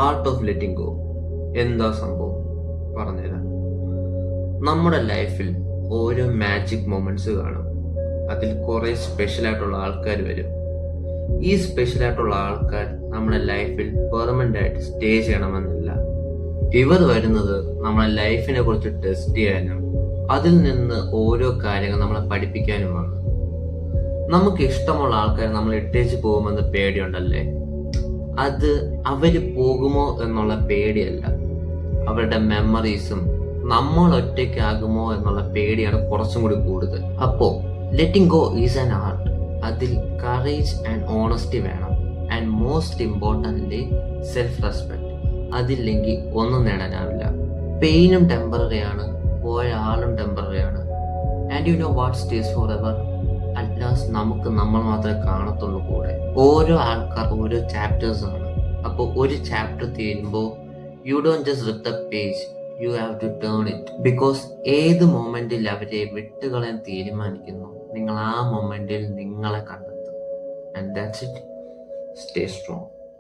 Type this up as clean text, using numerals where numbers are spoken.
Art of letting go എന്താ സംഭവം പറഞ്ഞുതരാം. നമ്മുടെ ലൈഫിൽ ഓരോ മാജിക് മൊമെന്റ്സ് കാണും. അതിൽ കുറെ സ്പെഷ്യൽ ആയിട്ടുള്ള ആൾക്കാർ വരും. ഈ സ്പെഷ്യൽ ആയിട്ടുള്ള ആൾക്കാർ നമ്മുടെ ലൈഫിൽ പെർമനന്റ് ആയിട്ട് സ്റ്റേ ചെയ്യണമെന്നില്ല. ഇവർ വരുന്നത് നമ്മുടെ ലൈഫിനെ കുറിച്ച് ടെസ്റ്റ് ചെയ്യാനും അതിൽ നിന്ന് ഓരോ കാര്യങ്ങൾ നമ്മളെ പഠിപ്പിക്കാനുമാണ്. നമുക്ക് ഇഷ്ടമുള്ള ആൾക്കാർ നമ്മൾ ഇട്ടേച്ച് പോകുമെന്ന് പേടിയുണ്ടല്ലേ? അത് അവര് പോകുമോ എന്നുള്ള പേടിയല്ല, അവരുടെ മെമ്മറീസും നമ്മൾ ഒറ്റയ്ക്കാകുമോ എന്നുള്ള പേടിയാണ് കുറച്ചും കൂടി കൂടുതൽ. അപ്പോ letting go is an art. അതിൽ കറേജ് ആൻഡ് ഓണസ്റ്റി വേണം. And most importantly self respect. അതില്ലെങ്കിൽ ഒന്നും നേടാനാവില്ല. പെയിനും ടെമ്പററി ആണ്, പോയ ആളും ടെമ്പററി ആണ്. And you know what stays forever. At last നമുക്ക് നമ്മൾ മാത്രമേ കാണത്തുള്ളൂ കൂടെ. ഓരോ ആൾക്കാർ ഓരോ ചാപ്റ്റേഴ്സ് ആണ്. അപ്പോൾ ഒരു ചാപ്റ്റർ തീരുമ്പോൾ you don't just rip the page, you have to turn it. Because ഏത് മൊമെന്റിൽ അവരെ വിട്ടുകളയാൻ തീരുമാനിക്കുന്നു, നിങ്ങൾ ആ മൊമെന്റിൽ നിങ്ങളെ കണ്ടെത്തും. And that's it. Stay strong.